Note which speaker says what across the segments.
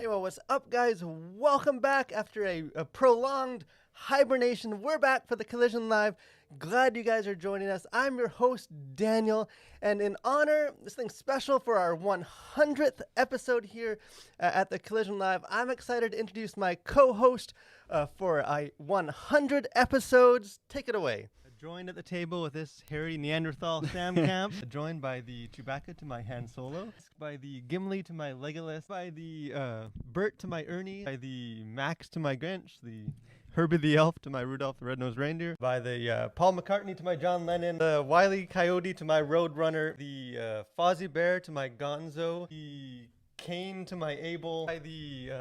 Speaker 1: Hey, well, what's up, guys? Welcome back after a prolonged hibernation. We're back for the Collision Live. Glad you guys are joining us. I'm your host, Daniel, and in honor, this thing special for our 100th episode here at the Collision Live, I'm excited to introduce my co-host for 100 episodes. Take it away. Joined at the table with this hairy Neanderthal Sam Camp, joined by the Chewbacca to my Han Solo, by the Gimli to my Legolas, by the Bert to my Ernie, by the Max to my Grinch, the Herbie the Elf to my Rudolph the Red-Nosed Reindeer, by the Paul McCartney to my John Lennon, the Wile E. Coyote to my Roadrunner, the Fozzie Bear to my Gonzo, the Kane to my Abel, by the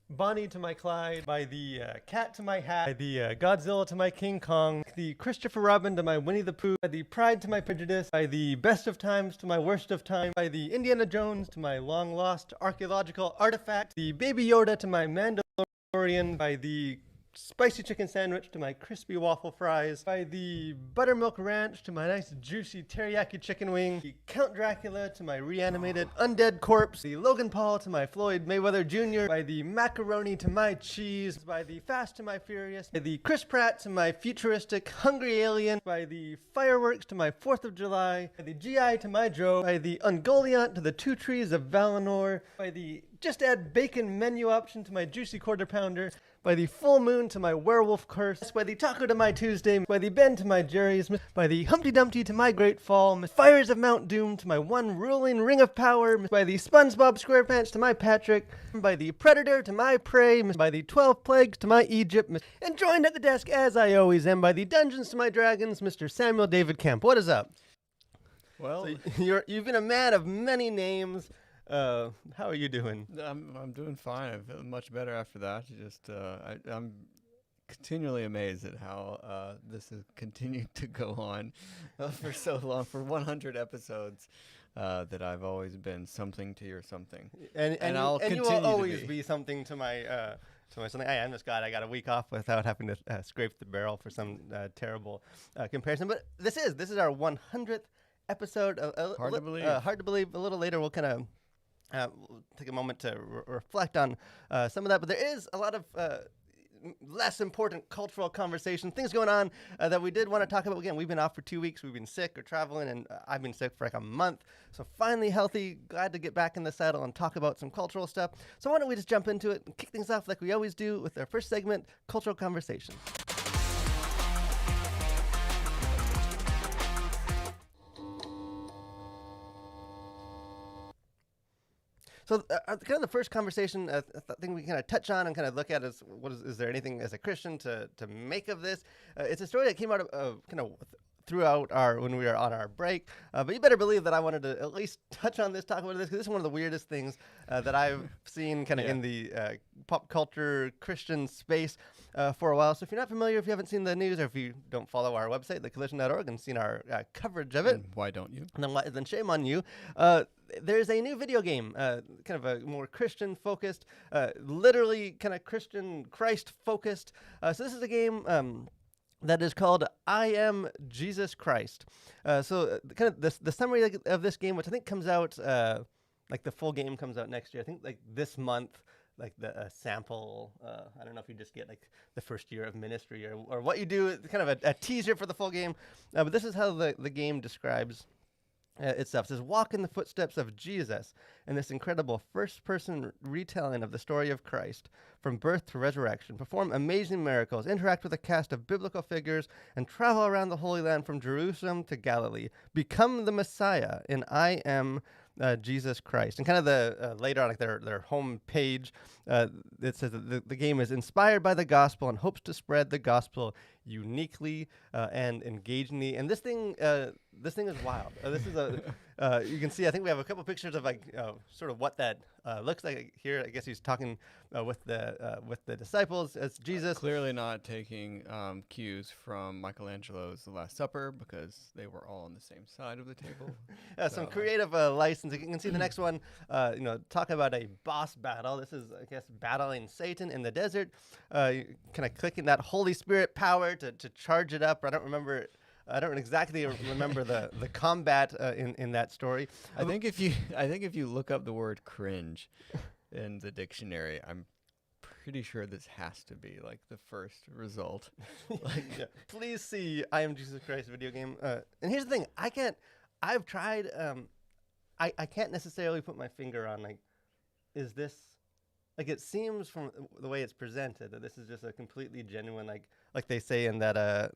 Speaker 1: Bonnie to my Clyde, by the cat to my hat, by the Godzilla to my King Kong, the Christopher Robin to my Winnie the Pooh, by the Pride to my Prejudice, by the Best of Times to my Worst of Time, by the Indiana Jones to my long lost archaeological artifact, the Baby Yoda to my Mandalorian, by the Spicy Chicken Sandwich to my crispy waffle fries, by the Buttermilk Ranch to my nice juicy teriyaki chicken wing, the Count Dracula to my reanimated undead corpse, the Logan Paul to my Floyd Mayweather Jr., by the macaroni to my cheese, by the Fast to my Furious, by the Chris Pratt to my futuristic hungry alien, by the fireworks to my 4th of July, by the GI to my Joe, by the Ungoliant to the Two Trees of Valinor, by the Just Add Bacon menu option to my juicy quarter pounder, by the full moon to my werewolf curse, by the taco to my Tuesday, by the Ben to my Jerry's, by the Humpty Dumpty to my Great Fall, fires of Mount Doom to my one ruling ring of power, by the SpongeBob SquarePants to my Patrick, by the Predator to my Prey, by the 12 Plagues to my Egypt, and joined at the desk as I always am by the Dungeons to my Dragons, Mr. Samuel David Kemp. What is up?
Speaker 2: Well,
Speaker 1: so you've been a man of many names. How are you doing?
Speaker 2: I'm doing fine. I feel much better after that. I'm continually amazed at how this has continued to go on for so long, for 100 episodes. That I've always been something to your something, and I'll continue
Speaker 1: you will
Speaker 2: to
Speaker 1: always be something to my something. I'm just glad I got a week off without having to scrape the barrel for some terrible comparison. But this is our 100th episode.
Speaker 2: Hard to believe.
Speaker 1: Hard to believe. A little later, we'll kind of. We'll take a moment to reflect on some of that, but there is a lot of less important cultural conversation, things going on that we did want to talk about. Again, we've been off for 2 weeks. We've been sick or traveling, and I've been sick for like a month. So finally healthy, glad to get back in the saddle and talk about some cultural stuff. So why don't we just jump into it and kick things off like we always do with our first segment, Cultural Conversation. So kind of the first conversation thing we kind of touch on and kind of look at is is there anything as a Christian to make of this? It's a story that came out of kind of throughout when we were on our break. But you better believe that I wanted to at least touch on this, talk about this, because this is one of the weirdest things that I've seen kind of in the pop culture Christian space for a while. So if you're not familiar, if you haven't seen the news, or if you don't follow our website, thecollision.org, and seen our coverage of it.
Speaker 2: And why don't you?
Speaker 1: Then shame on you. There's a new video game, kind of a more Christian-focused, literally kind of Christian Christ-focused. So this is a game that is called I Am Jesus Christ. So kind of the summary of this game, which I think comes out, like the full game comes out next year. I think like this month, like the sample. I don't know if you just get like the first year of ministry or what you do. It's kind of a teaser for the full game. But this is how the game describes itself. It says, walk in the footsteps of Jesus in this incredible first-person retelling of the story of Christ from birth to resurrection. Perform amazing miracles, interact with a cast of biblical figures, and travel around the Holy Land from Jerusalem to Galilee. Become the Messiah in I Am Jesus Christ. And kind of the later on, like their home page, it says that the game is inspired by the gospel and hopes to spread the gospel uniquely and engagingly. And this thing is wild. This is you can see, I think we have a couple pictures of like sort of what that looks like here. I guess he's talking with the disciples as Jesus.
Speaker 2: Clearly not taking cues from Michelangelo's The Last Supper, because they were all on the same side of the table.
Speaker 1: Some creative license. You can see the next one. Talk about a boss battle. This is, I guess, battling Satan in the desert. Kind of clicking that Holy Spirit power to charge it up. I don't exactly remember the combat in that story.
Speaker 2: I think if you look up the word cringe, in the dictionary, I'm pretty sure this has to be like the first result. Like,
Speaker 1: Yeah. Please see I Am Jesus Christ video game. And here's the thing: I've tried. I can't necessarily put my finger on like, is this like it seems from the way it's presented that this is just a completely genuine like they say in that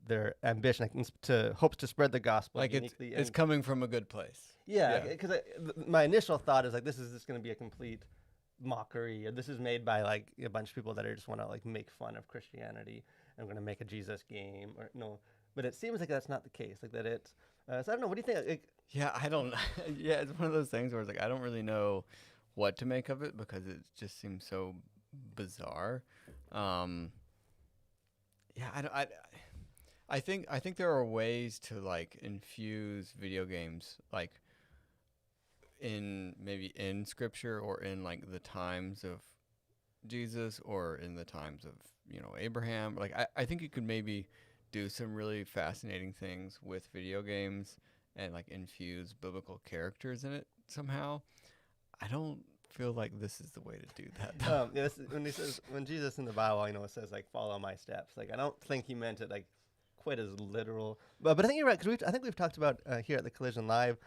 Speaker 1: their ambition to hopes to spread the gospel
Speaker 2: like
Speaker 1: uniquely.
Speaker 2: it's coming from a good place.
Speaker 1: Yeah, because my initial thought is like this is just going to be a complete mockery, or this is made by like a bunch of people that are just want to like make fun of Christianity and going to make a Jesus game, or no. But it seems like that's not the case. Like that it's. So I don't know. What do you think? Like,
Speaker 2: Yeah, I don't. Yeah, it's one of those things where it's like I don't really know what to make of it because it just seems so bizarre. Yeah, I think there are ways to like infuse video games like in scripture or in like the times of Jesus or in the times of Abraham. Like I think you could maybe do some really fascinating things with video games and like infuse biblical characters in it somehow. I don't feel like this is the way to do that though.
Speaker 1: yeah, when Jesus in the Bible, it says like follow my steps. Like I don't think he meant it like quite as literal, but I think you're right because I think we've talked about here at the Collision Live,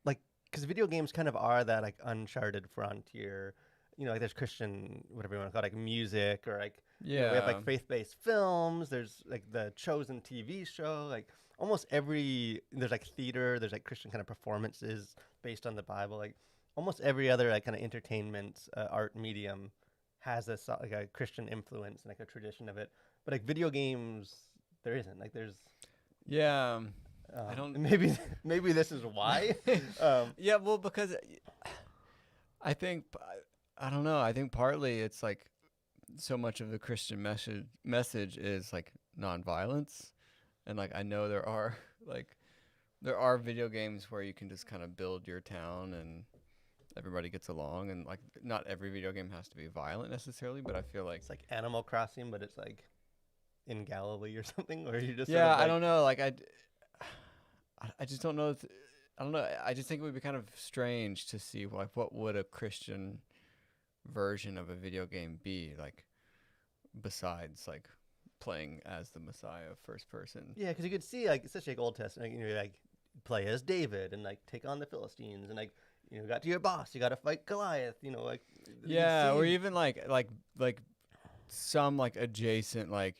Speaker 1: like because video games kind of are that like uncharted frontier. Like there's Christian whatever you want to call it, like music or like we have like faith-based films. There's like the Chosen TV show. Like almost there's like theater. There's like Christian kind of performances based on the Bible. Like almost every other like kind of entertainment art medium has this like a Christian influence and like a tradition of it. But like video games, there isn't. Like there's.
Speaker 2: Yeah. I don't.
Speaker 1: Maybe this is why.
Speaker 2: Yeah. Well, because I think I don't know. I think partly it's like so much of the Christian message is like nonviolence, and like I know there are video games where you can just kind of build your town and everybody gets along, and like not every video game has to be violent necessarily, but I feel like
Speaker 1: it's like Animal Crossing, but it's like in Galilee or something, or you just
Speaker 2: yeah, I don't know. Like I just don't know. I don't know. I just think it would be kind of strange to see like what would a Christian version of a video game be like besides like playing as the Messiah first person.
Speaker 1: Yeah, because you could see like especially like Old Testament, like play as David and like take on the Philistines and like got to your boss, you got to fight Goliath, like
Speaker 2: yeah, or even like some like adjacent like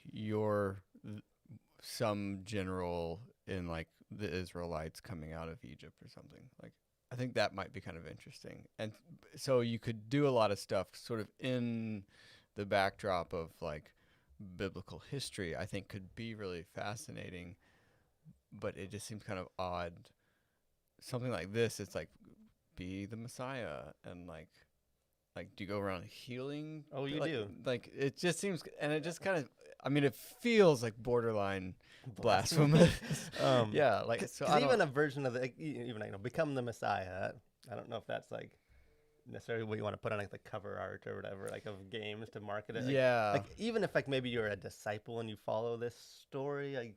Speaker 2: some general in like the Israelites coming out of Egypt or something. Like I think that might be kind of interesting. And so you could do a lot of stuff sort of in the backdrop of like biblical history, I think could be really fascinating, but it just seems kind of odd. Something like this, it's like be the Messiah and like do you go around healing?
Speaker 1: Oh, you
Speaker 2: like,
Speaker 1: do.
Speaker 2: Like it just seems, and it just kind of, I mean, it feels like borderline blasphemous. Yeah, like so.
Speaker 1: Even a version of the even become the Messiah. I don't know if that's like necessarily what you want to put on like the cover art or whatever, like of games to market it. Like,
Speaker 2: yeah.
Speaker 1: Like even if like maybe you're a disciple and you follow this story, like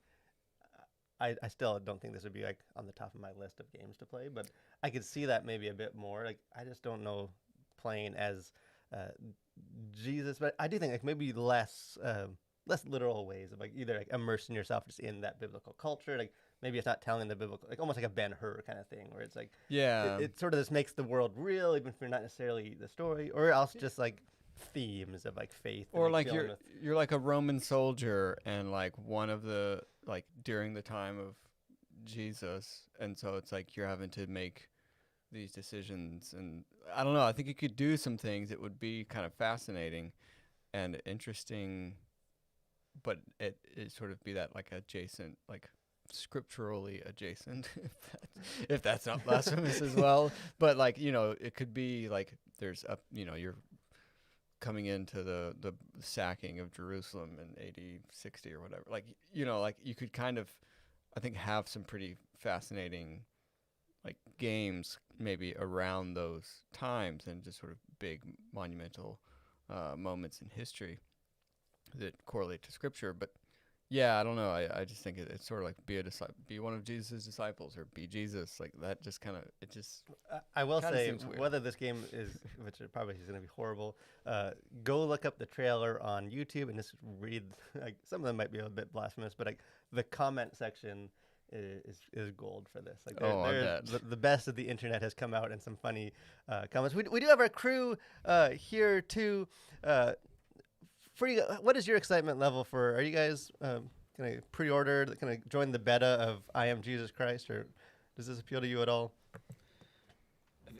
Speaker 1: I still don't think this would be like on the top of my list of games to play, but I could see that maybe a bit more. Like I just don't know playing as Jesus, but I do think like maybe less literal ways of like either like immersing yourself just in that biblical culture. Like maybe it's not telling the biblical, like almost like a Ben-Hur kind of thing, where it's like it sort of just makes the world real, even if you're not necessarily the story, or else just like themes of like faith,
Speaker 2: or
Speaker 1: and,
Speaker 2: like you're like a Roman soldier and like one of the like during the time of Jesus, and so it's like you're having to make these decisions, and I don't know, I think you could do some things that would be kind of fascinating and interesting, but it sort of be that like adjacent, like scripturally adjacent if that's not blasphemous as well, but like it could be like there's a you're coming into the sacking of Jerusalem in AD 60 or whatever, like like you could kind of I think have some pretty fascinating like games maybe around those times and just sort of big monumental moments in history that correlate to scripture. But Yeah, I don't know. I just think it's sort of like be one of Jesus' disciples, or be Jesus. Like that, just kind of it just
Speaker 1: I will
Speaker 2: kind of
Speaker 1: say,
Speaker 2: seems weird.
Speaker 1: whether this game is, which it probably is going to be horrible, go look up the trailer on YouTube and just read. Like some of them might be a bit blasphemous, but like the comment section is gold for this. Like
Speaker 2: I bet.
Speaker 1: the best of the internet has come out, and some funny comments. We do have our crew here too. For you, what is your excitement level for? Are you guys kind of pre-order, kind of join the beta of I Am Jesus Christ, or does this appeal to you at all?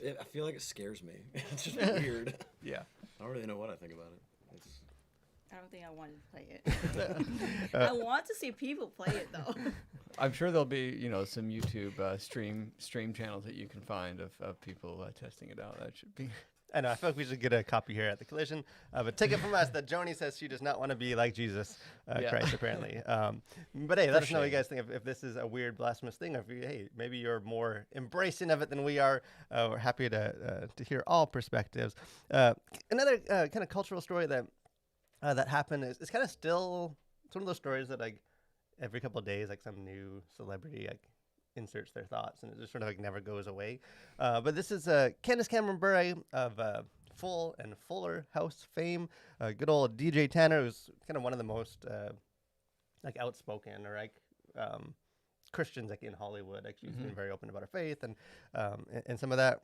Speaker 3: I feel like it scares me. It's just weird.
Speaker 2: Yeah.
Speaker 3: I don't really know what I think about it.
Speaker 4: I don't think I want to play it. I want to see people play it though.
Speaker 2: I'm sure there'll be, some YouTube stream channels that you can find of people testing it out. That should be.
Speaker 1: I know. I feel like we should get a copy here at the Collision. But take it from us that Joni says she does not want to be like Jesus Christ, apparently. But hey, let us know what you guys think if this is a weird, blasphemous thing, or if maybe you're more embracing of it than we are. We're happy to hear all perspectives. Another kind of cultural story that happened is kind of still, it's one of those stories that like every couple of days, like some new celebrity like inserts their thoughts, and it just sort of like never goes away. But this is Candace Bure of Full and Fuller House fame. Good old DJ Tanner, who's kind of one of the most like outspoken or like Christians like in Hollywood. Like she's been very open about her faith and some of that.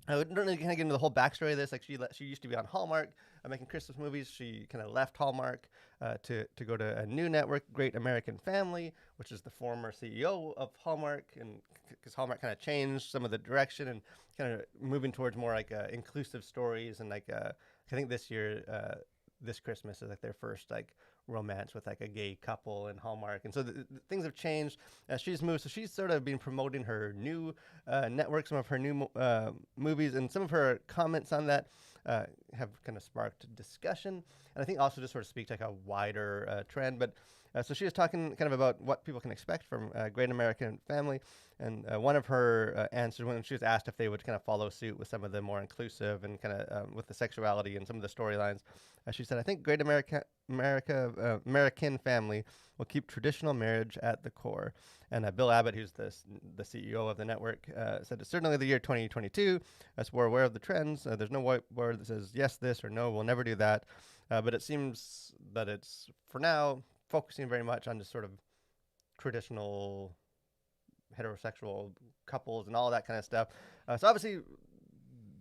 Speaker 1: I don't really kind of get into the whole backstory of this. Like she used to be on Hallmark, making Christmas movies. She kind of left Hallmark to go to a new network, Great American Family, which is the former CEO of Hallmark, and because Hallmark kind of changed some of the direction and kind of moving towards more like inclusive stories. And like I think this year, this Christmas is like their first like romance with like a gay couple in Hallmark, and so things have changed. She's moved, so she's sort of been promoting her new network, some of her new movies, and some of her comments on that have kind of sparked discussion, and I think also just sort of speak to like a wider trend. But so she was talking kind of about what people can expect from Great American Family, and one of her answers when she was asked if they would kind of follow suit with some of the more inclusive and kind of with the sexuality and some of the storylines, she said, "I think Great American Family will keep traditional marriage at the core." And Bill Abbott, who's the CEO of the network, said, "Certainly the year 2022, as we're aware of the trends, there's no white word that says yes, this, or no, we'll never do that. But it seems that it's, for now, focusing very much on just sort of traditional heterosexual couples and all that kind of stuff." So obviously,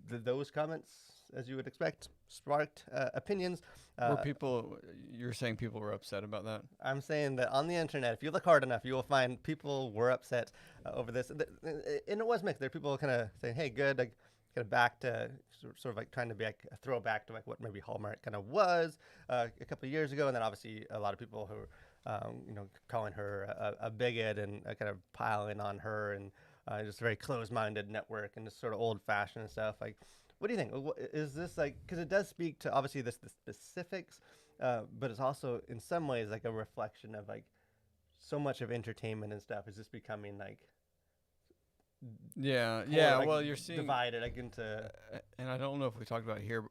Speaker 1: those comments, as you would expect, sparked opinions.
Speaker 2: You're saying people were upset about that?
Speaker 1: I'm saying that on the internet, if you look hard enough, you will find people were upset over this. And it was mixed. There are people kind of saying, hey, good, like, kind of back to sort of like trying to be like a throwback to like what maybe Hallmark kind of was a couple of years ago. And then obviously a lot of people who calling her a bigot and kind of piling on her and just a very closed-minded network and just sort of old-fashioned and stuff. Like, what do you think? Is this like, because it does speak to obviously the specifics, but it's also in some ways like a reflection of like so much of entertainment and stuff is just becoming like
Speaker 2: like, well, you're seeing
Speaker 1: divided like into,
Speaker 2: and I don't know if we talked about it here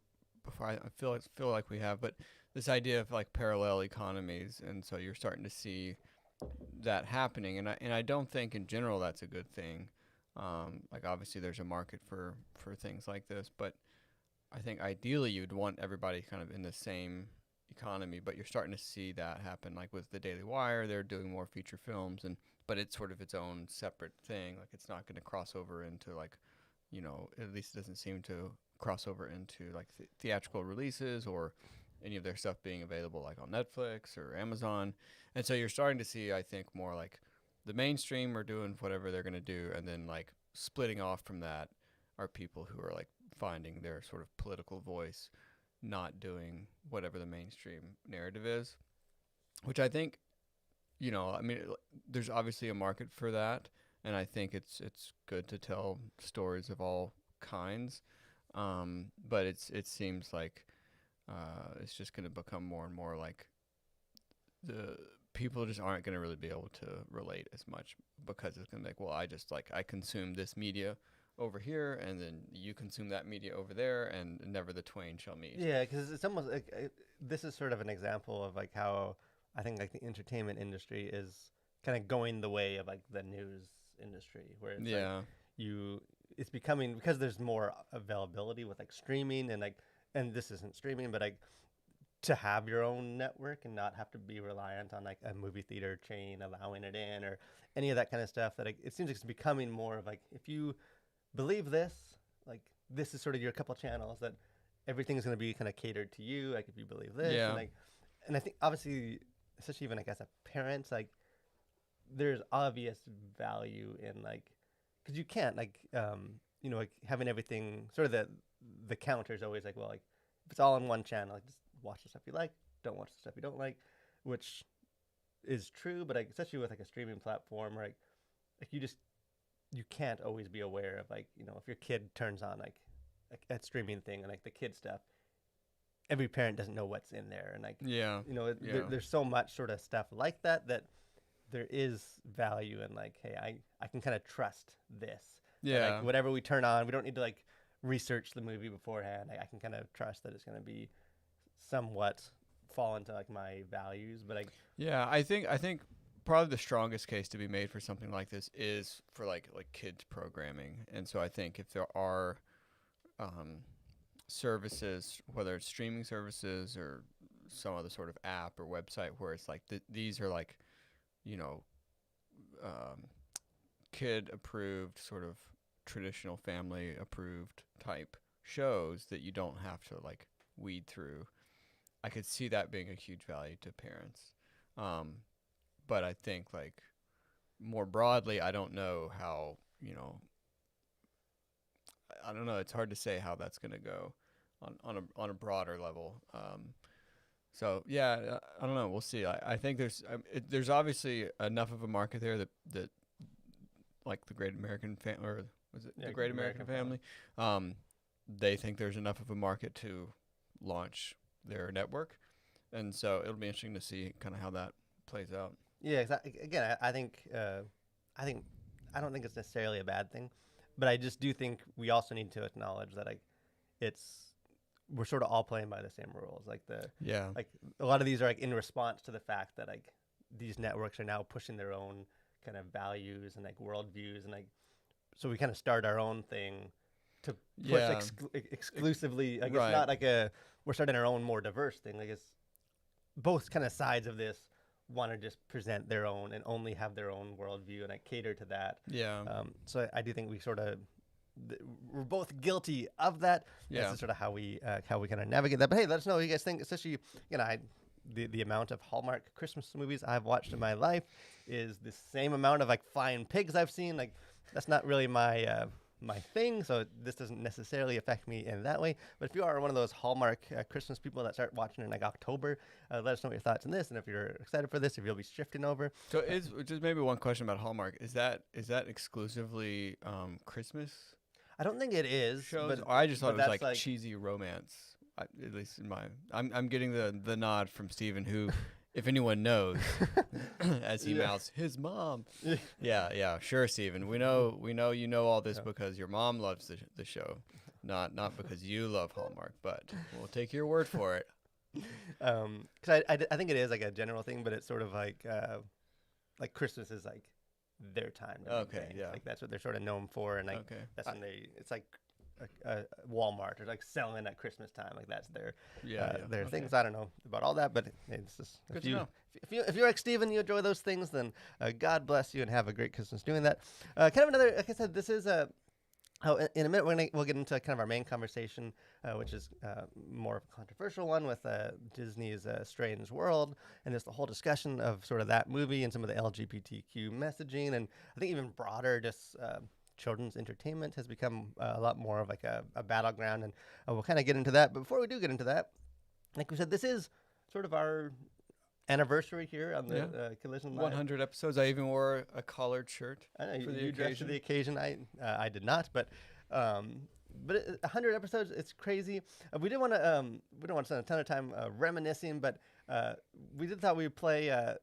Speaker 2: before. I feel like we have, but this idea of like parallel economies, and so you're starting to see that happening, and I don't think in general that's a good thing. Like obviously there's a market for things like this, but I think ideally you'd want everybody kind of in the same economy, but you're starting to see that happen. Like with the Daily Wire, they're doing more feature films, but it's sort of its own separate thing. Like it's not going to cross over into like, at least it doesn't seem to cross over into like theatrical releases or any of their stuff being available like on Netflix or Amazon. And so you're starting to see, I think, more like the mainstream are doing whatever they're going to do, and then like splitting off from that are people who are like finding their sort of political voice, not doing whatever the mainstream narrative is, which I think, there's obviously a market for that, and I think it's good to tell stories of all kinds, but it seems like it's just going to become more and more like the people just aren't going to really be able to relate as much, because it's going to be like, well, I consume this media over here, and then you consume that media over there, and never the twain shall meet.
Speaker 1: Yeah, because it's almost like this is sort of an example of like how I think like the entertainment industry is kind of going the way of like the news industry, where it's like it's becoming, because there's more availability with like streaming and like, and this isn't streaming, but like to have your own network and not have to be reliant on like a movie theater chain allowing it in or any of that kind of stuff, that it seems like it's becoming more of like, if you believe this, like this is sort of your couple channels that everything's going to be kind of catered to you. Like if you believe this,
Speaker 2: Yeah.
Speaker 1: and like, and I think obviously, especially even like as a parent, like there's obvious value in like, because you can't like, you know, like having everything sort of the counter is always like, well, like if it's all on one channel, like just watch the stuff you like, don't watch the stuff you don't like, which is true, but like especially with like a streaming platform, like you can't always be aware of like, you know, if your kid turns on like a streaming thing and like the kid stuff, every parent doesn't know what's in there, and like
Speaker 2: Yeah.
Speaker 1: you know there's so much sort of stuff like that there is value in like, hey, I can kind of trust this.
Speaker 2: Yeah.
Speaker 1: And, like whatever we turn on, we don't need to like research the movie beforehand. I can kind of trust that it's going to be somewhat fall into like my values. But like,
Speaker 2: Yeah, I think probably the strongest case to be made for something like this is for like kids programming. And so I think if there are services, whether it's streaming services or some other sort of app or website where it's like these are like, you know, kid approved, sort of traditional family approved type shows that you don't have to like weed through, I could see that being a huge value to parents. But I think like more broadly, I don't know how, you know, I don't know. It's hard to say how that's going to go on a broader level. So yeah, I don't know. We'll see. I think there's obviously enough of a market there that like the Great American Family, or was it the Great American Family? They think there's enough of a market to launch their network, and so it'll be interesting to see kind of how that plays out.
Speaker 1: yeah, exactly. Again, I think I don't think it's necessarily a bad thing, but I just do think we also need to acknowledge that like we're sort of all playing by the same rules. Like like a lot of these are like in response to the fact that like these networks are now pushing their own kind of values and like worldviews, and like so we kind of start our own thing to push exclusively. Like
Speaker 2: right.
Speaker 1: It's not like we're starting our own more diverse thing. Like it's both kind of sides of this want to just present their own and only have their own worldview and like cater to that.
Speaker 2: Yeah.
Speaker 1: So I do think we sort of we're both guilty of that.
Speaker 2: Yeah.
Speaker 1: This is sort of how we kind of navigate that. But hey, let us know what you guys think. Especially, you know, the amount of Hallmark Christmas movies I've watched in my life is the same amount of like flying pigs I've seen. Like that's not really my my thing, so this doesn't necessarily affect me in that way. But if you are one of those Hallmark Christmas people that start watching in like October, let us know what your thoughts on this, and if you're excited for this, if you'll be shifting over.
Speaker 2: So is just maybe one question about Hallmark: is that exclusively Christmas
Speaker 1: I don't think it is.
Speaker 2: shows?
Speaker 1: But
Speaker 2: I just thought it was
Speaker 1: that's
Speaker 2: like cheesy romance. At least in my, I'm getting the nod from Steven, who, if anyone knows, as he mouths his mom. Yeah, sure, Steven. We know you know all this because your mom loves the show, not because you love Hallmark. But we'll take your word for it.
Speaker 1: Because I think it is like a general thing, but it's sort of like Christmas is like their time.
Speaker 2: Okay, yeah.
Speaker 1: Like that's what they're sort of known for, and like that's when it's like Walmart or like selling at Christmas time. Like that's their things. I don't know about all that, but it's just
Speaker 2: Good to know.
Speaker 1: If you're like Steven, you enjoy those things, then God bless you and have a great Christmas doing that. Kind of another, like I said, this is a. Oh, in a minute we'll get into kind of our main conversation, which is more of a controversial one with Disney's Strange World, and just the whole discussion of sort of that movie and some of the LGBTQ messaging, and I think even broader, just children's entertainment has become a lot more of like a battleground, and we'll kind of get into that. But before we do get into that, like we said, this is sort of our anniversary here on the Collision Live.
Speaker 2: 100 episodes. I even wore a collared shirt.
Speaker 1: I know
Speaker 2: for
Speaker 1: you dressed for the occasion. I did not, but 100 episodes. It's crazy. We didn't want to spend a ton of time reminiscing, but we thought we would play a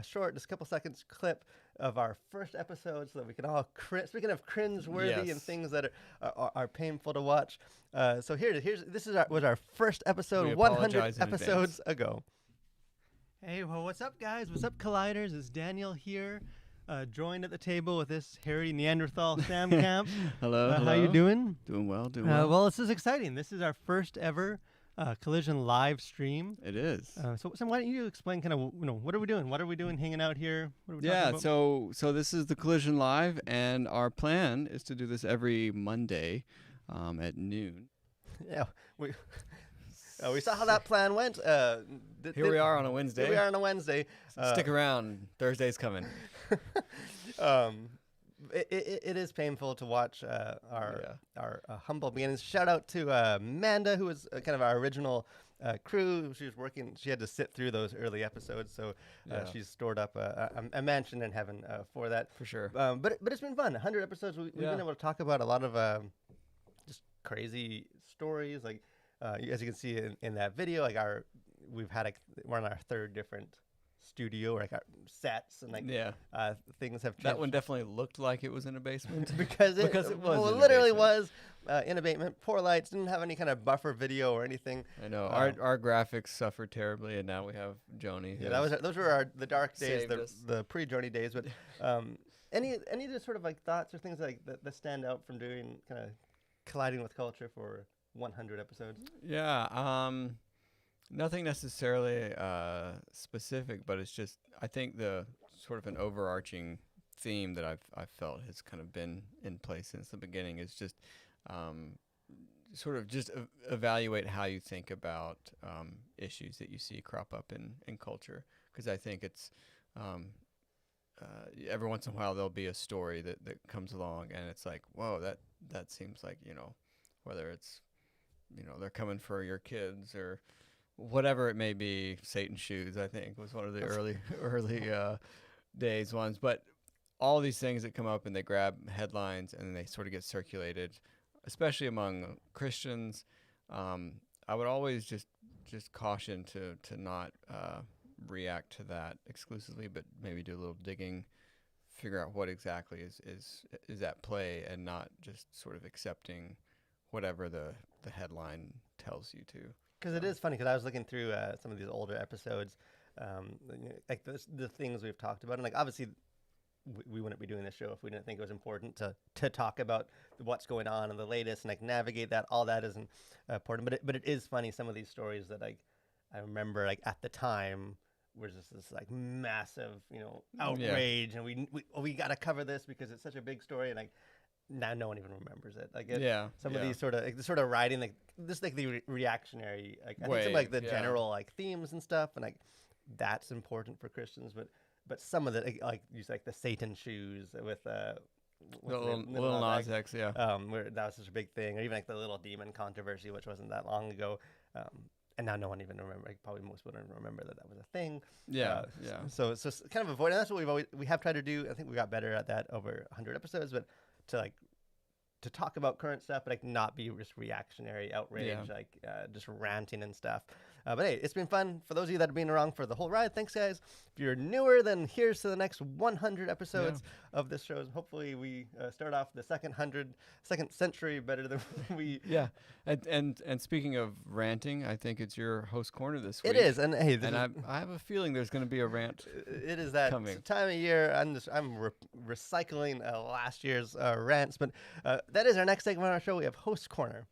Speaker 1: short, just a couple seconds clip of our first episode, so that we can all speaking of cringe-worthy and things that are painful to watch. So this was our first episode, 100 episodes ago. Hey, well, what's up, guys? What's up, Colliders? It's Daniel here, joined at the table with this hairy Neanderthal Sam Camp.
Speaker 2: Hello,
Speaker 1: How you doing?
Speaker 2: Doing well, doing well.
Speaker 1: Well, this is exciting. This is our first ever Collision live stream.
Speaker 2: It is.
Speaker 1: So, Sam, why don't you explain kind of, what are we doing? What are we doing hanging out here? What are we
Speaker 2: Yeah,
Speaker 1: talking about?
Speaker 2: so this is the Collision Live, and our plan is to do this every Monday at noon.
Speaker 1: Yeah, we saw how that plan went.
Speaker 2: Here we are on a Wednesday.
Speaker 1: Here we are on a Wednesday.
Speaker 2: Stick around. Thursday's coming.
Speaker 1: It is painful to watch our humble beginnings. Shout out to Amanda, who was kind of our original crew. She was working. She had to sit through those early episodes, so she's stored up a mansion in heaven for that.
Speaker 2: For sure.
Speaker 1: But it's been fun. 100 episodes. We've been able to talk about a lot of just crazy stories. Like as you can see in that video, like we're on our third different studio, or like our sets, and things have changed.
Speaker 2: That one definitely looked like it was in a basement.
Speaker 1: because it
Speaker 2: was
Speaker 1: well,
Speaker 2: in a
Speaker 1: literally
Speaker 2: basement.
Speaker 1: was in a basement. Poor lights, didn't have any kind of buffer video or anything.
Speaker 2: I know our graphics suffered terribly, and now we have Joni.
Speaker 1: Yeah, those were the dark days,
Speaker 2: saved us.
Speaker 1: the pre-Joni days. But any just sort of like thoughts or things like that stand out from doing kind of colliding with culture for 100 episodes?
Speaker 2: Yeah, nothing necessarily specific, but it's just I think the sort of an overarching theme that I've felt has kind of been in place since the beginning is just sort of just evaluate how you think about issues that you see crop up in culture, because I think it's every once in a while there'll be a story that comes along and it's like, whoa, that seems like, whether it's they're coming for your kids or whatever it may be. Satan's shoes, I think, was one of the early days ones. But all these things that come up and they grab headlines and they sort of get circulated, especially among Christians. I would always just caution to not react to that exclusively, but maybe do a little digging, figure out what exactly is at play, and not just sort of accepting whatever the headline tells you to.
Speaker 1: Because it is funny, because I was looking through some of these older episodes, like the things we've talked about, and like obviously we wouldn't be doing this show if we didn't think it was important to talk about what's going on and the latest, and like navigate that. All that isn't important, but it is funny, some of these stories that like I remember like at the time was just this like massive outrage, and we got to cover this because it's such a big story, and like now no one even remembers it. Like some of these sort of writing, like this, like the reactionary, like I think some like the general like themes and stuff, and like that's important for Christians, but some of the like use like the Satan shoes with
Speaker 2: Little Nas X,
Speaker 1: where that was such a big thing, or even like the little demon controversy, which wasn't that long ago. And now no one even remember. Like, probably most wouldn't remember that was a thing. So it's kind of avoiding. That's what we have tried to do. I think we got better at that over 100 episodes, but to talk about current stuff, but like not be just reactionary outrage, just ranting and stuff. But hey, it's been fun. For those of you that have been around for the whole ride, thanks guys. If you're newer, then here's to the next 100 episodes of this show. Hopefully we start off the second century better than we.
Speaker 2: Yeah, and speaking of ranting, I think it's your host corner this week.
Speaker 1: It is, and hey,
Speaker 2: I have a feeling there's going to be a rant.
Speaker 1: It is that
Speaker 2: coming.
Speaker 1: Time of year. I'm recycling last year's rants, but that is our next segment on our show. We have host corner.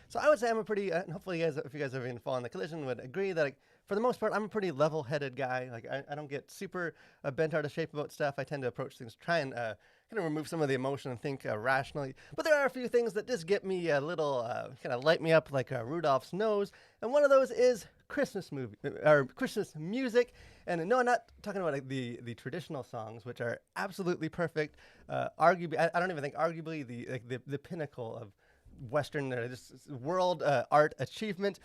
Speaker 1: So I would say I'm a pretty, and hopefully you guys, if you guys have been following the Collision, would agree that like, for the most part, I'm a pretty level-headed guy. Like I don't get super bent out of shape about stuff. I tend to approach things, try and kind of remove some of the emotion and think rationally. But there are a few things that just get me a little, kind of light me up like Rudolph's nose. And one of those is Christmas music. And no, I'm not talking about like the traditional songs, which are absolutely perfect. Arguably, I don't even think arguably the pinnacle of Western world art achievement.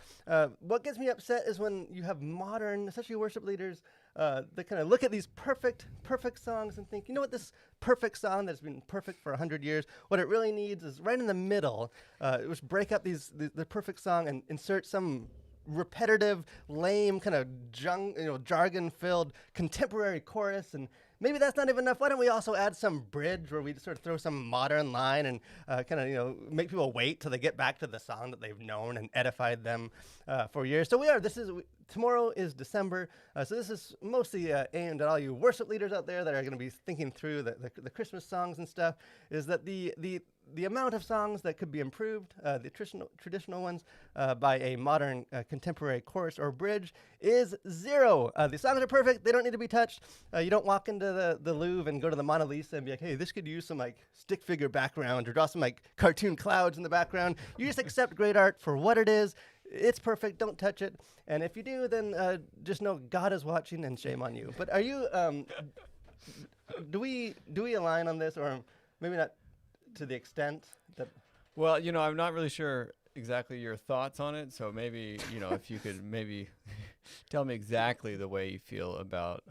Speaker 1: What gets me upset is when you have modern, especially worship leaders, that kind of look at these perfect songs and think, you know what, this perfect song that's been perfect for 100 years, what it really needs is right in the middle. Just break up the perfect song and insert some repetitive, lame kind of jargon-filled contemporary chorus, and maybe that's not even enough. Why don't we also add some bridge where we sort of throw some modern line and kind of make people wait till they get back to the song that they've known and edified them for years. So tomorrow is December, so this is mostly aimed at all you worship leaders out there that are going to be thinking through the Christmas songs and stuff. Is that the amount of songs that could be improved, the traditional ones, by a modern contemporary chorus or bridge is 0. The songs are perfect; they don't need to be touched. You don't walk into the Louvre and go to the Mona Lisa and be like, "Hey, this could use some like stick figure background or draw some like cartoon clouds in the background." You just accept great art for what it is. It's perfect. Don't touch it. And if you do, then just know God is watching, and shame on you. But are you? Do we align on this, or maybe not to the extent that?
Speaker 2: Well, I'm not really sure exactly your thoughts on it. So maybe if you could maybe tell me exactly the way you feel about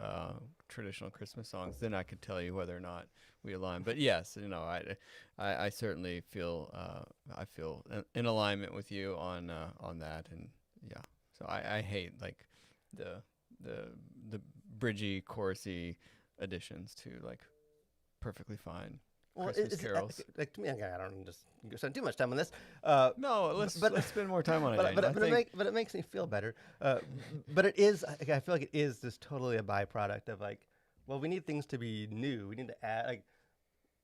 Speaker 2: traditional Christmas songs, then I could tell you whether or not we align. But yes, I certainly feel I feel in alignment with you on that, and yeah. So I hate like the bridgy, chorusy additions to like perfectly fine Christmas carols.
Speaker 1: Like to me, I don't just spend too much time on this.
Speaker 2: No, let's spend more time on it.
Speaker 1: But it makes me feel better. But it is. I feel like it is just totally a byproduct of like, well, we need things to be new. We need to add like.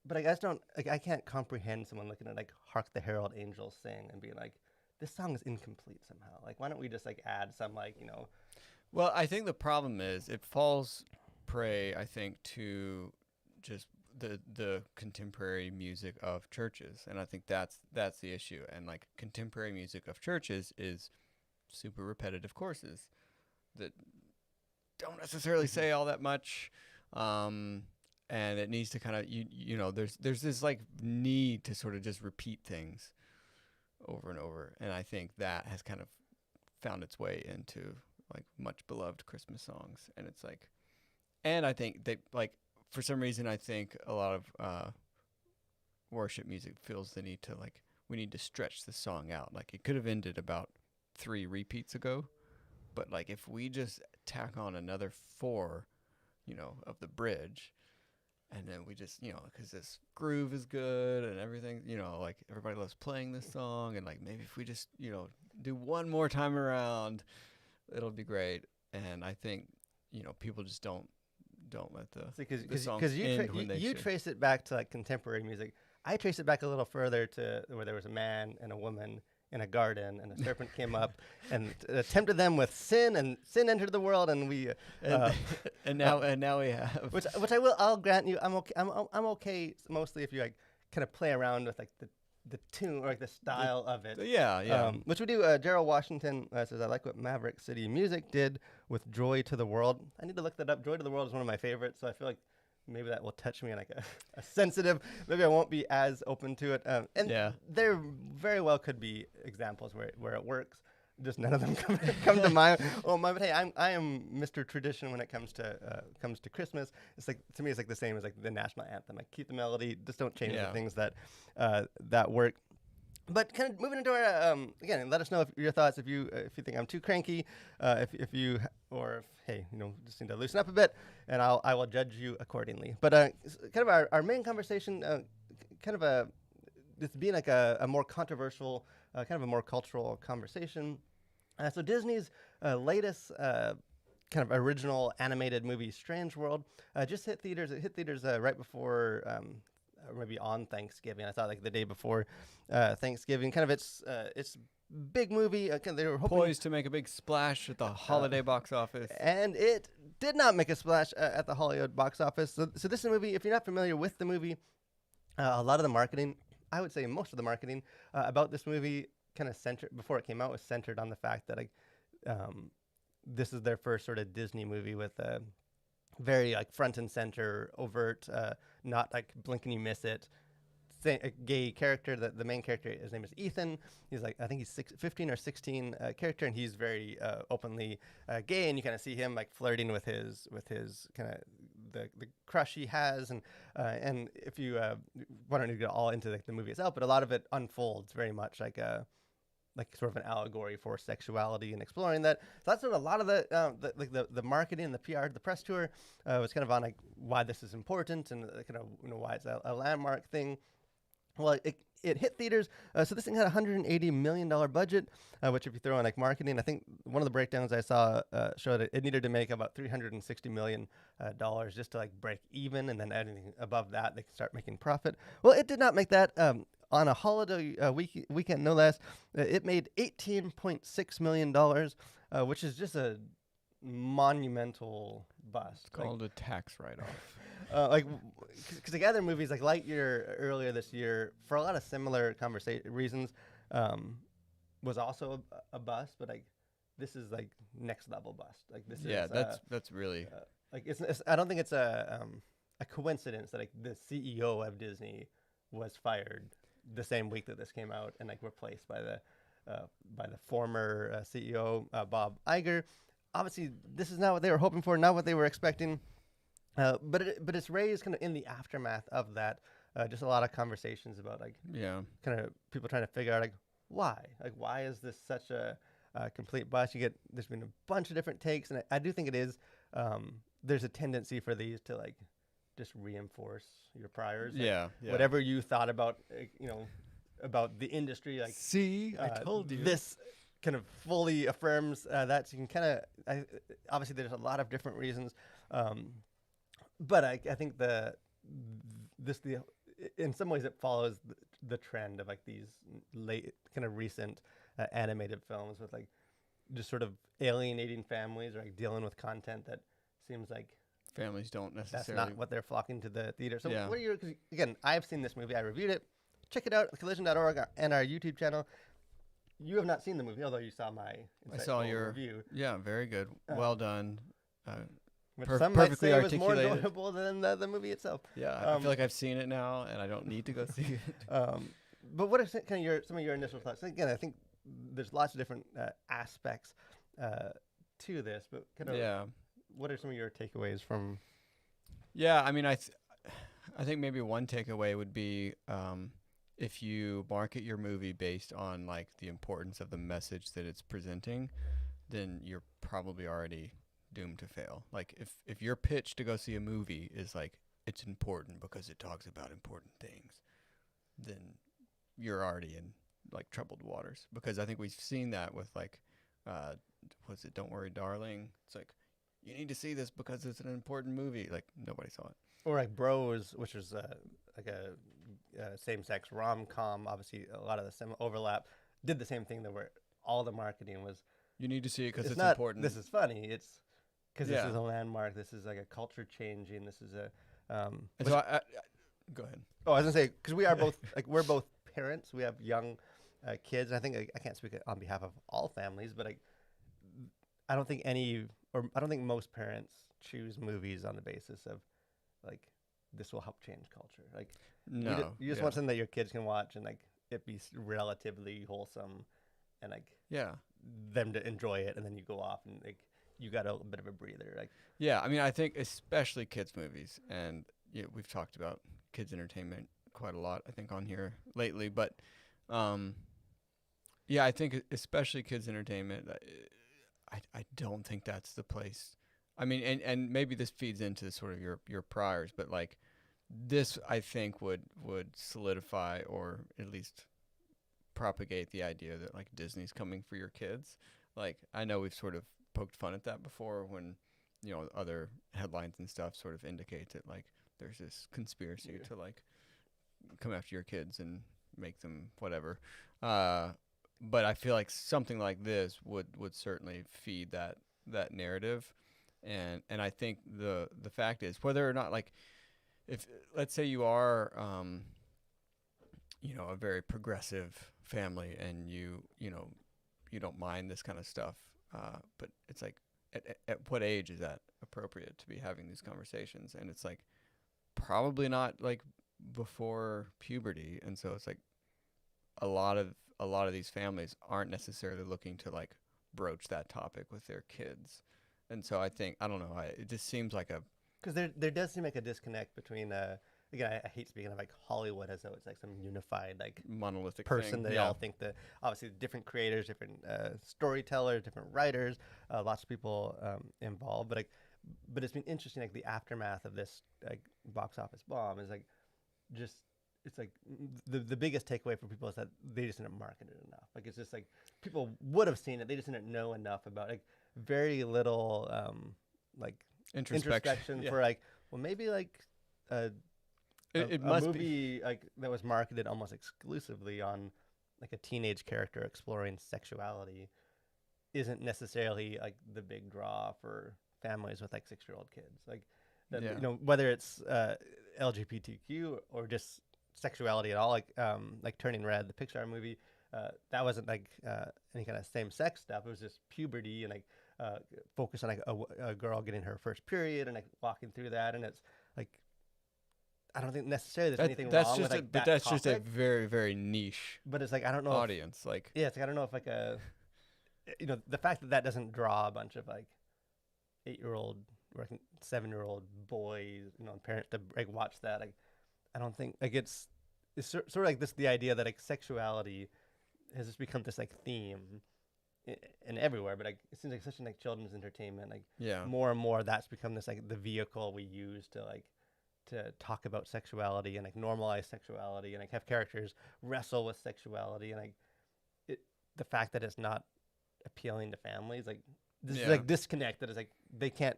Speaker 1: But I just don't. Like, I can't comprehend someone looking at like "Hark the Herald Angels Sing" and being like, "This song is incomplete somehow." Like, why don't we just like add some like
Speaker 2: Well, I think the problem is it falls prey, I think, to just the contemporary music of churches, and I think that's the issue. And like contemporary music of churches is super repetitive courses that don't necessarily say all that much. And it needs to kind of there's this like need to sort of just repeat things over and over, and I think that has kind of found its way into like much beloved Christmas songs. And it's like, and I think they like for some reason I think a lot of worship music feels the need to like we need to stretch the song out. Like it could have ended about 3 repeats ago, but like if we just tack on another 4 of the bridge. And then we just, because this groove is good and everything, like everybody loves playing this song. And like maybe if we just, do one more time around, it'll be great. And I think, people just don't let the songs end when they should.
Speaker 1: Trace it back to like contemporary music. I trace it back a little further to where there was a man and a woman in a garden, and a serpent came up and tempted them with sin, and sin entered the world, and we
Speaker 2: and now we have
Speaker 1: which I'll grant you I'm okay mostly if you like kind of play around with like the tune or like the style of it.
Speaker 2: Yeah.
Speaker 1: Which we do. Gerald Washington says, I like what Maverick City Music did with Joy to the World. I need to look that up. Joy to the World is one of my favorites, so I feel like maybe that will touch me in like a sensitive, maybe I won't be as open to it. There very well could be examples where it works. Just none of them come to mind. But hey, I am Mr. Tradition when it comes to Christmas. It's like, to me, it's like the same as like the national anthem. Like keep the melody, just don't change the things that work. But kind of moving into our again, let us know your thoughts if you think I'm too cranky, if you just need to loosen up a bit, and I will judge you accordingly. But kind of our main conversation, this being like a more controversial, kind of a more cultural conversation. So Disney's latest kind of original animated movie, Strange World, just hit theaters. It hit theaters right before. Or maybe on Thanksgiving. I thought like the day before Thanksgiving. Kind of its big movie. They were hoping
Speaker 2: poised to make a big splash at the holiday box office,
Speaker 1: and it did not make a splash at the Hollywood box office. So this is a movie. If you're not familiar with the movie, a lot of the marketing, I would say most of the marketing about this movie, kind of centered before it came out, was centered on the fact that this is their first sort of Disney movie with very like front and center, overt, not like blink and you miss it, a gay character. The main character, his name is Ethan. He's like, I think he's 15 or 16 character, and he's very openly gay, and you kind of see him like flirting with his kind of the crush he has, and if you why don't you get all into like the movie itself, but a lot of it unfolds very much like like sort of an allegory for sexuality and exploring that. So that's sort of a lot of the marketing, the PR, the press tour was kind of on like why this is important and kind of why it's a landmark thing. Well, it hit theaters. So this thing had a $180 million budget, which if you throw in like marketing, I think one of the breakdowns I saw showed it needed to make about $360 million just to like break even, and then anything above that, they can start making profit. Well, it did not make that. On a holiday weekend, no less, it made $18.6 million, which is just a monumental bust.
Speaker 2: It's called a tax write-off.
Speaker 1: Because the other movies like Lightyear earlier this year, for a lot of similar reasons, was also a bust. But like, this is like next level bust. Like this
Speaker 2: Yeah,
Speaker 1: is
Speaker 2: that's really
Speaker 1: like it's. I don't think it's a coincidence that like the CEO of Disney was fired the same week that this came out and like replaced by the former CEO Bob Iger. Obviously, this is not what they were hoping for, not what they were expecting. But it's raised kind of in the aftermath of that, just a lot of conversations about like kind of people trying to figure out like why is this such a complete bust? There's been a bunch of different takes, and I do think it is there's a tendency for these to like just reinforce your priors. Like, whatever you thought about about the industry, like
Speaker 2: see, I told you
Speaker 1: this kind of fully affirms that. So you can kind of obviously there's a lot of different reasons. But I think in some ways it follows the trend of like these late kind of recent animated films with like just sort of alienating families or like dealing with content that seems like
Speaker 2: families don't necessarily.
Speaker 1: That's not what they're flocking to the theater. So
Speaker 2: Yeah.
Speaker 1: what are your? Cause again, I've seen this movie. I reviewed it. Check it out at collision.org and our YouTube channel. You have not seen the movie, although you saw my
Speaker 2: I saw
Speaker 1: insightful
Speaker 2: your
Speaker 1: review.
Speaker 2: Yeah, very good. Well done.
Speaker 1: Which
Speaker 2: Per-
Speaker 1: some might
Speaker 2: perfectly
Speaker 1: say was more
Speaker 2: articulated.
Speaker 1: enjoyable than the movie itself.
Speaker 2: Yeah, I feel like I've seen it now, and I don't need to go see it.
Speaker 1: But what are kind of some of your initial thoughts? Again, I think there's lots of different aspects to this, but kind of what are some of your takeaways from?
Speaker 2: Yeah, I mean, I think maybe one takeaway would be if you market your movie based on like the importance of the message that it's presenting, then you're probably already doomed to fail. Like if your pitch to go see a movie is like it's important because it talks about important things, then you're already in like troubled waters. Because I think we've seen that with like what's it, Don't Worry Darling. It's like you need to see this because it's an important movie. Like nobody saw it.
Speaker 1: Or like Bros, which is like a same-sex rom-com. Obviously, a lot of the overlap. Did the same thing, where all the marketing was.
Speaker 2: You need to see it because it's
Speaker 1: not,
Speaker 2: important.
Speaker 1: This is funny. It's because this is a landmark. This is like a culture changing. This is a.
Speaker 2: So I go ahead.
Speaker 1: Oh, I was gonna say because we are both we're both parents. We have young kids. And I think I can't speak on behalf of all families, but I don't think most parents choose movies on the basis of like this will help change culture. Like
Speaker 2: no,
Speaker 1: you just want something that your kids can watch and like it be relatively wholesome and like them to enjoy it, and then you go off and like you got a bit of a breather. Like
Speaker 2: I mean, I think especially kids movies, and we've talked about kids entertainment quite a lot, I think, on here lately. But I think especially kids entertainment, I don't think that's the place. I mean, and maybe this feeds into sort of your priors, but like this, I think would solidify or at least propagate the idea that like Disney's coming for your kids. Like I know we've sort of poked fun at that before when other headlines and stuff sort of indicate that like there's this conspiracy to like come after your kids and make them whatever. But I feel like something like this would certainly feed that narrative. And I think the fact is, whether or not, like, if let's say you are a very progressive family and you don't mind this kind of stuff, but it's like at what age is that appropriate to be having these conversations? And it's like probably not like before puberty. And so it's like a lot of these families aren't necessarily looking to like broach that topic with their kids. And so I think, I don't know, it just seems like because
Speaker 1: there does seem like a disconnect between again, I hate speaking of like Hollywood as though it's like some unified like
Speaker 2: monolithic
Speaker 1: person.
Speaker 2: thing.
Speaker 1: They all think that obviously different creators, different storytellers, different writers, lots of people involved. But it's been interesting, like the aftermath of this like box office bomb is like just it's like the biggest takeaway for people is that they just didn't market it enough. Like it's just like people would have seen it, they just didn't know enough about like very little like introspection
Speaker 2: Yeah.
Speaker 1: for like well maybe like a
Speaker 2: It must
Speaker 1: movie like that was marketed almost exclusively on like a teenage character exploring sexuality isn't necessarily like the big draw for families with like 6-year-old kids. Like that,
Speaker 2: Yeah.
Speaker 1: you know, whether it's LGBTQ or just sexuality at all, like Turning Red, the Pixar movie, that wasn't like any kind of same-sex stuff. It was just puberty and like focus on like a girl getting her first period and like walking through that. And it's like I don't think necessarily there's anything wrong with like
Speaker 2: but
Speaker 1: that
Speaker 2: that's just a
Speaker 1: topic,
Speaker 2: very, very niche
Speaker 1: but it's like I don't know if,
Speaker 2: audience. Like,
Speaker 1: yeah, it's like I don't know if like a you know the fact that that doesn't draw a bunch of like 8-year-old or 7-year-old boys, you know, parents to like watch that. Like, I don't think like it's sort of like this the idea that like sexuality has just become this like theme and everywhere. But like it seems like such an like children's entertainment. Like
Speaker 2: yeah,
Speaker 1: more and more that's become this like the vehicle we use to like to talk about sexuality and like normalize sexuality and like have characters wrestle with sexuality and like the fact that it's not appealing to families like this is like disconnect that is like they can't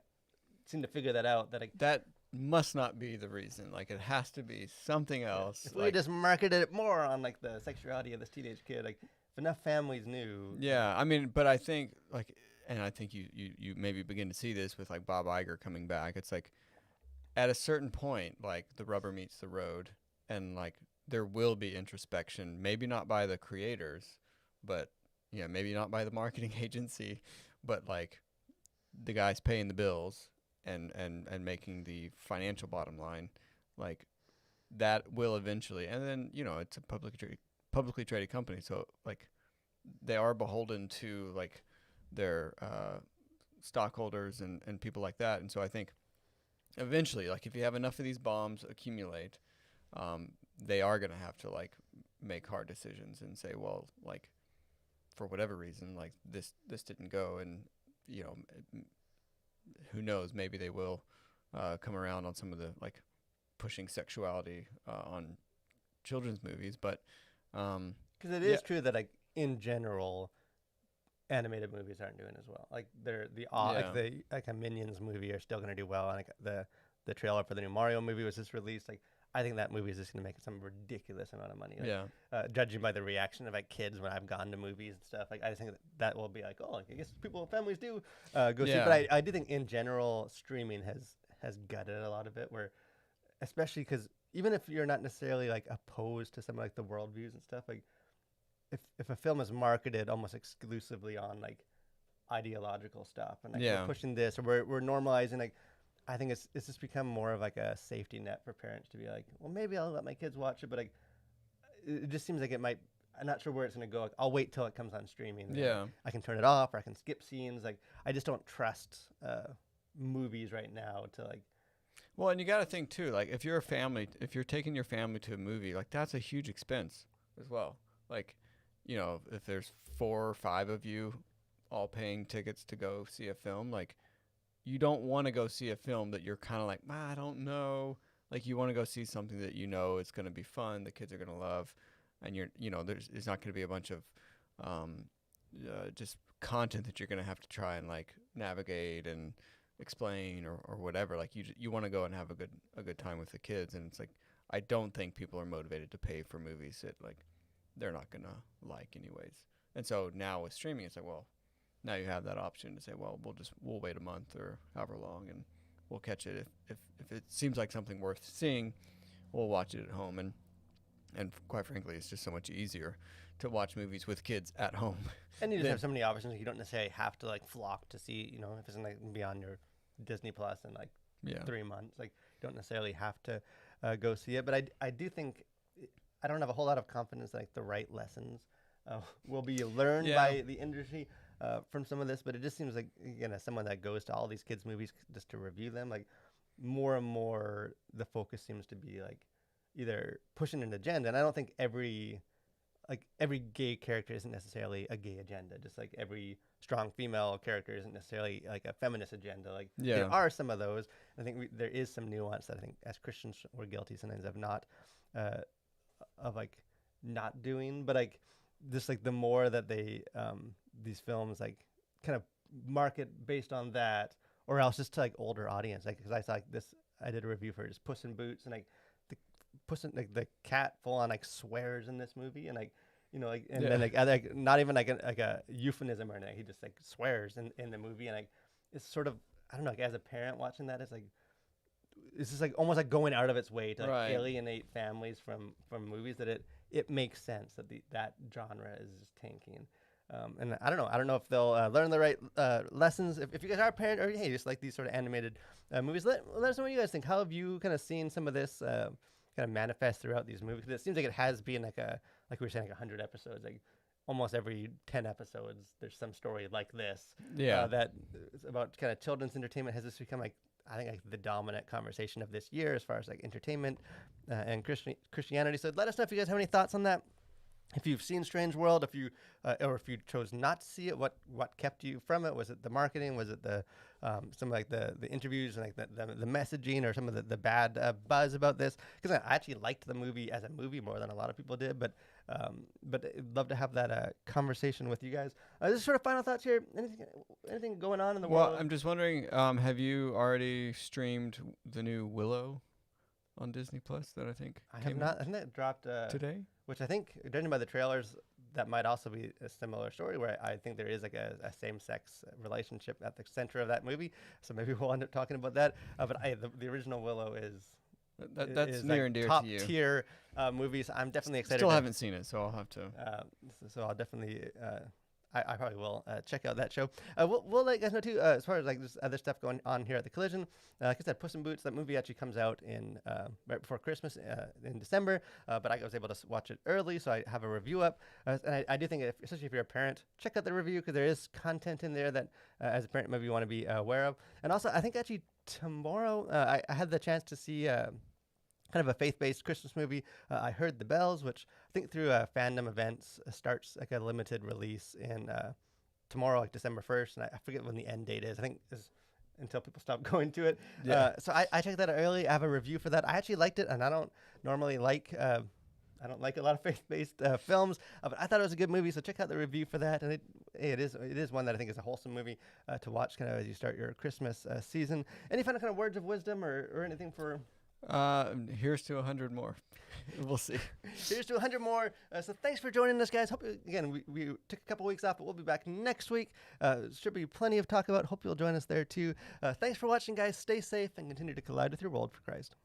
Speaker 1: seem to figure that out that like
Speaker 2: that must not be the reason. Like, it has to be something else.
Speaker 1: if
Speaker 2: like,
Speaker 1: we just marketed it more on like the sexuality of this teenage kid, like if enough families knew.
Speaker 2: yeah, I mean, but I think like, and I think you maybe begin to see this with like Bob Iger coming back. It's like at a certain point, like the rubber meets the road, and like there will be introspection. Maybe not by the creators, but yeah, maybe not by the marketing agency, but like the guys paying the bills and making the financial bottom line, like that will eventually. And then you know it's a publicly traded company, so like they are beholden to like their stockholders and people like that. And so I think eventually, like if you have enough of these bombs accumulate, they are gonna have to like make hard decisions and say, well, like for whatever reason, like this didn't go, and you know, who knows? Maybe they will come around on some of the like pushing sexuality on children's movies, but
Speaker 1: Because it is true that like in general, animated movies aren't doing as well. Like like a Minions movie are still going to do well, and like the trailer for the new Mario movie was just released. Like I think that movie is just going to make some ridiculous amount of money. Like, judging by the reaction of like kids when I've gone to movies and stuff, like I just think that will be like, oh, like, I guess families do go see. But I do think in general, streaming has gutted a lot of it. Where, especially because even if you're not necessarily like opposed to some like the worldviews and stuff, like if a film is marketed almost exclusively on like ideological stuff and like we're pushing this or we're normalizing like. I think it's just become more of like a safety net for parents to be like, well, maybe I'll let my kids watch it, but like, it just seems like it might. I'm not sure where it's gonna go. Like, I'll wait till it comes on streaming.
Speaker 2: Yeah,
Speaker 1: I can turn it off or I can skip scenes. Like, I just don't trust movies right now to like.
Speaker 2: Well, and you got to think too, like if you're a family, if you're taking your family to a movie, like that's a huge expense as well. Like, you know, if there's 4 or 5 of you all paying tickets to go see a film, like. You don't want to go see a film that you're kind of like, I don't know. Like you want to go see something that you know it's going to be fun, the kids are going to love, and there's not going to be a bunch of just content that you're going to have to try and like navigate and explain or whatever. Like you want to go and have a good time with the kids, and it's like I don't think people are motivated to pay for movies that like they're not going to like anyways. And so now with streaming, it's like, well. Now you have that option to say, well, we'll wait a month or however long, and we'll catch it if it seems like something worth seeing, we'll watch it at home, and quite frankly, it's just so much easier to watch movies with kids at home.
Speaker 1: And you just have so many options. Like, you don't necessarily have to like flock to see, you know, if it's like be on your Disney Plus in like 3 months. Like you don't necessarily have to go see it. But I do think I don't have a whole lot of confidence that like the right lessons will be learned by the industry. From some of this, but it just seems like, again, as someone that goes to all these kids' movies just to review them, like more and more the focus seems to be like either pushing an agenda, and I don't think every gay character isn't necessarily a gay agenda, just like every strong female character isn't necessarily like a feminist agenda. Like there are some of those. I think there is some nuance that I think as Christians we're guilty sometimes of not of like not doing, but like just like the more that they these films like kind of market based on that, or else just to like older audience, like because I saw like this, I did a review for just Puss in Boots, and like the cat full on like swears in this movie, and like like and then like not even like a euphemism or anything, he just like swears in the movie, and like it's sort of, I don't know, like as a parent watching that, it's just like almost like going out of its way to like alienate families from movies that it makes sense that that genre is just tanking. And I don't know if they'll learn the right lessons. If you guys are a parent, or hey, just like these sort of animated movies, let us know what you guys think. How have you kind of seen some of this kind of manifest throughout these movies? Because it seems like it has been like we were saying, like 100 episodes, like almost every 10 episodes there's some story like this. That is about kind of children's entertainment. Has this become like, I think, like the dominant conversation of this year as far as like entertainment and Christianity. So let us know if you guys have any thoughts on that. If you've seen Strange World, if you chose not to see it, what kept you from it? Was it the marketing? Was it the some like the interviews and like the messaging, or some of the bad buzz about this? Because I actually liked the movie as a movie more than a lot of people did, but I'd love to have that conversation with you guys. Just sort of final thoughts here. Anything going on in the world?
Speaker 2: Well, I'm just wondering, have you already streamed the new Willow on Disney Plus that I think
Speaker 1: have not. I think that dropped
Speaker 2: today.
Speaker 1: Which I think, judging by the trailers, that might also be a similar story, where I think there is like a same-sex relationship at the center of that movie. So maybe we'll end up talking about that. But the original Willow is
Speaker 2: that's near
Speaker 1: like
Speaker 2: and dear
Speaker 1: top
Speaker 2: to you.
Speaker 1: tier movies. I'm definitely excited.
Speaker 2: Still haven't seen it, so I'll have to.
Speaker 1: So I'll definitely. I probably will check out that show. We'll let you guys know too, as far as like this other stuff going on here at the Collision. Like I said, Puss in Boots, that movie actually comes out in right before Christmas in December. But I was able to watch it early, so I have a review up. And I do think, especially if you're a parent, check out the review, because there is content in there that, as a parent, maybe you want to be aware of. And also, I think actually tomorrow I had the chance to see. Kind of a faith-based Christmas movie. I Heard the Bells, which I think through Fandom Events starts like a limited release in tomorrow, like December 1st, and I forget when the end date is. I think is until people stop going to it. So I checked that out early. I have a review for that. I actually liked it, and I don't normally like. I don't like a lot of faith-based films, but I thought it was a good movie. So check out the review for that, and it is one that I think is a wholesome movie to watch, kind of as you start your Christmas season. Any final kind of words of wisdom or anything for?
Speaker 2: Here's to 100 more. We'll see.
Speaker 1: Here's to 100 more. So thanks for joining us, guys. Hope again we took a couple weeks off, but we'll be back next week. Should be plenty of talk about. Hope you'll join us there too. Thanks for watching, guys. Stay safe and continue to collide with your world for Christ.